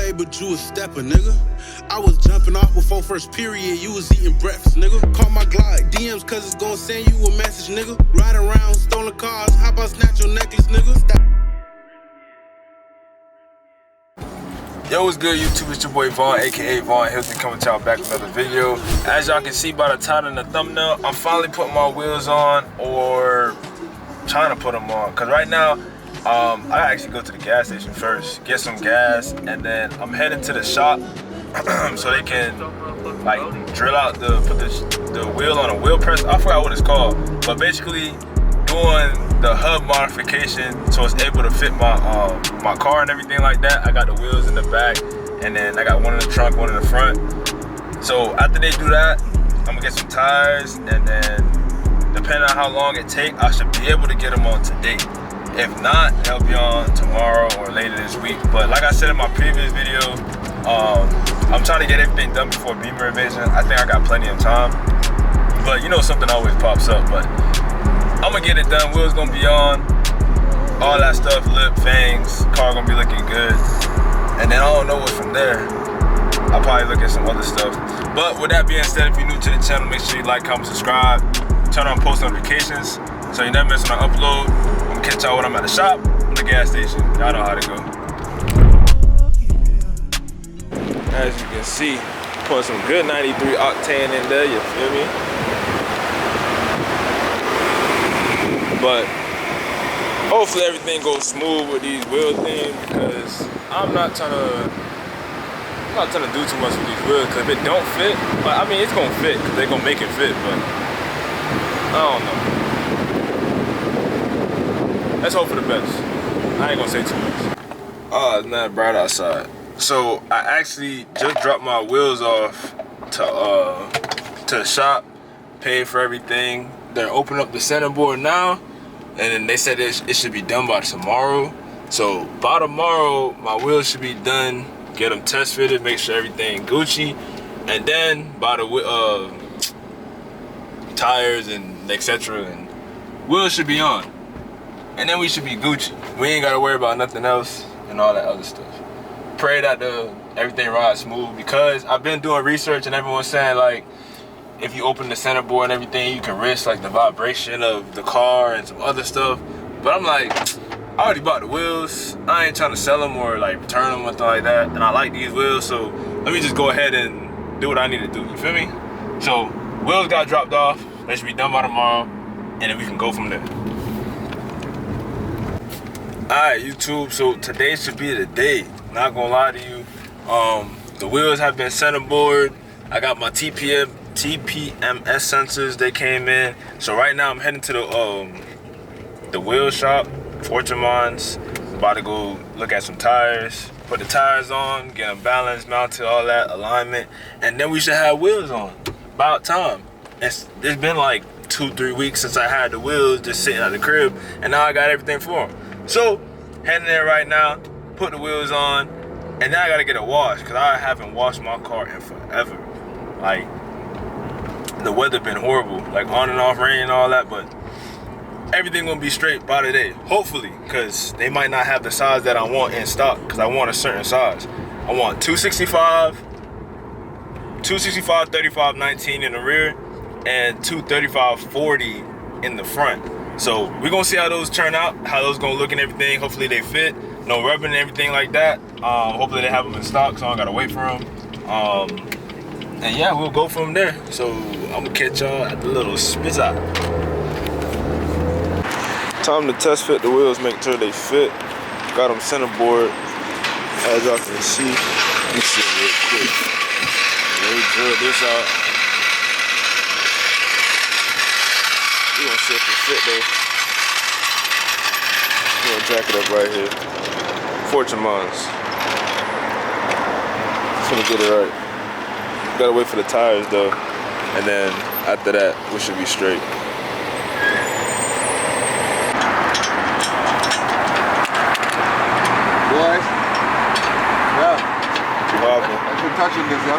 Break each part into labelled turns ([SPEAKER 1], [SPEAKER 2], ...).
[SPEAKER 1] way, but you a stepper, nigga. I was jumping off before first period, you was eating breakfast, nigga. Call my Glock, DMs cause it's gonna send you a message, nigga. Ride around, stolen cars, how about snatch your necklace, nigga? Stop.
[SPEAKER 2] Yo, what's good, YouTube? It's your boy Von, aka VonHylton, coming to y'all back with another video. As y'all can see by the title and the thumbnail, I'm finally putting my wheels on, or trying to put them on. Cause right now, I actually go to the gas station first, get some gas, and then I'm heading to the shop so they can like drill out put the wheel on a wheel press. I forgot what it's called, but basically doing the hub modification so it's able to fit my my car and everything like that. I got the wheels in the back, and then I got one in the trunk, one in the front. So after they do that, I'm gonna get some tires, and then depending on how long it takes, I should be able to get them on today. If not, they'll be on tomorrow or later this week. But like I said in my previous video, I'm trying to get everything done before Beamer invasion. I think I got plenty of time, but you know, something always pops up. But I'm gonna get it done. Wheels gonna be on, all that stuff, lip, fangs, car gonna be looking good. And then I don't know what's from there. I'll probably look at some other stuff. But with that being said, if you're new to the channel, make sure you like, comment, subscribe, turn on post notifications so you never miss when I upload. I'm gonna catch y'all when I'm at the shop, or the gas station. Y'all know how to go. As you can see, put some good 93 octane in there, you feel me? But hopefully everything goes smooth with these wheel things, because I'm not trying to do too much with these wheels, because if it don't fit, but I mean it's gonna fit because they're gonna make it fit, but I don't know. Let's hope for the best. I ain't gonna say too much. Oh, it's not bright outside. So I actually just dropped my wheels off to the shop, paid for everything. They're opening up the center board now, and then they said it should be done by tomorrow. So by tomorrow, my wheels should be done, get them test fitted, make sure everything Gucci, and then by the tires and etc. and wheels should be on, and then we should be Gucci. We ain't gotta worry about nothing else and all that other stuff. Pray that everything rides smooth, because I've been doing research and everyone's saying like, if you open the center board and everything, you can risk like the vibration of the car and some other stuff. But I'm like, I already bought the wheels. I ain't trying to sell them or like return them or something like that. And I like these wheels, so let me just go ahead and do what I need to do. You feel me? So wheels got dropped off. They should be done by tomorrow, and then we can go from there. Alright, YouTube, so today should be the day. Not gonna lie to you. The wheels have been centerboard. I got my TPMS sensors, they came in. So right now I'm heading to the wheel shop, Fortune Mines. About to go look at some tires, put the tires on, get them balanced, mounted, all that, alignment, and then we should have wheels on. About time. It's been like 2-3 weeks since I had the wheels just sitting at the crib, and now I got everything for them. So heading there right now, put the wheels on, and then I gotta get a wash, because I haven't washed my car in forever. Like, the weather been horrible, like on and off rain and all that, but everything gonna be straight by today, hopefully, because they might not have the size that I want in stock, because I want a certain size. I want 265, 35, 19 in the rear, and 235, 40 in the front. So we're gonna see how those turn out, how those gonna look and everything. Hopefully they fit, no rubbing and everything like that. Hopefully they have them in stock, so I don't gotta wait for them. And yeah, we'll go from there. So I'm gonna catch y'all at the little spizz out. Time to test fit the wheels, make sure they fit. Got them centerboard, as y'all can see. Let me see real quick. Let me drill this out. We're gonna see if it fit though. We're gonna jack it up right here. Fortune Mines. Just gonna get it right. Gotta wait for the tires though, and then after that we should be straight.
[SPEAKER 3] Boys, yeah.
[SPEAKER 2] What?
[SPEAKER 3] I should touching this, yo.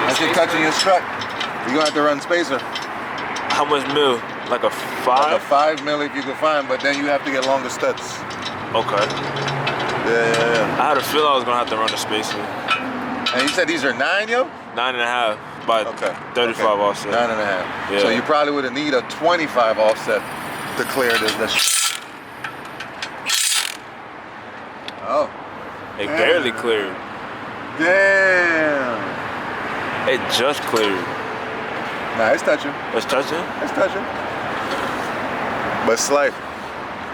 [SPEAKER 3] I should touching your strut. You're gonna have to run spacer.
[SPEAKER 2] How much mil? Like a 5?
[SPEAKER 3] Like a 5 mil if you can find, but then you have to get longer studs.
[SPEAKER 2] Okay.
[SPEAKER 3] Yeah.
[SPEAKER 2] I had a feeling I was gonna have to run the spacer.
[SPEAKER 3] And you said these are 9, yo?
[SPEAKER 2] 9.5 by 35 offset.
[SPEAKER 3] 9.5.
[SPEAKER 2] Yeah.
[SPEAKER 3] So you probably would have need a 25 offset to clear this. Oh.
[SPEAKER 2] It barely cleared.
[SPEAKER 3] Damn.
[SPEAKER 2] It just cleared.
[SPEAKER 3] Nah, it's touching.
[SPEAKER 2] It's touching?
[SPEAKER 3] It's touching. But slight.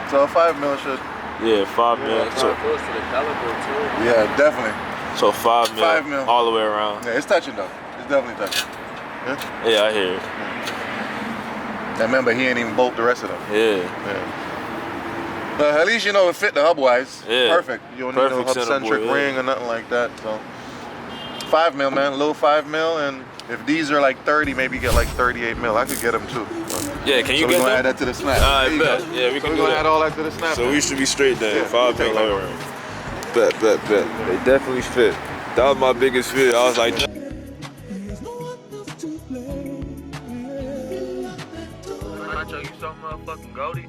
[SPEAKER 3] So a 5 mil should.
[SPEAKER 2] Yeah, 5 mil. So,
[SPEAKER 4] close to the caliber too.
[SPEAKER 3] Yeah, definitely.
[SPEAKER 2] so 5 mil.
[SPEAKER 3] 5 mil.
[SPEAKER 2] All the way around.
[SPEAKER 3] Yeah, it's touching though. It's definitely touching. Yeah.
[SPEAKER 2] Yeah, I hear it.
[SPEAKER 3] And remember, he ain't even bolt the rest of them.
[SPEAKER 2] Yeah.
[SPEAKER 3] But at least you know it fit the hub wise.
[SPEAKER 2] Yeah.
[SPEAKER 3] Perfect. You don't need no hub centric ring or nothing like that. So 5 mil, man. Little 5 mil, and if these are like 30, maybe you get like 38 mil. I could get them too.
[SPEAKER 2] Yeah, can you
[SPEAKER 3] so
[SPEAKER 2] get
[SPEAKER 3] we're gonna
[SPEAKER 2] them?
[SPEAKER 3] add that to the snap.
[SPEAKER 2] I bet. Yeah, we can do
[SPEAKER 3] We're gonna
[SPEAKER 2] that.
[SPEAKER 3] add all that to the snap.
[SPEAKER 2] So we should be straight then.
[SPEAKER 3] Yeah,
[SPEAKER 2] 5
[SPEAKER 3] we'll
[SPEAKER 2] mil
[SPEAKER 3] take
[SPEAKER 2] all around. Bet. They definitely fit. That was my biggest fear. I was like,
[SPEAKER 4] Can I show you some motherfucking Goldie?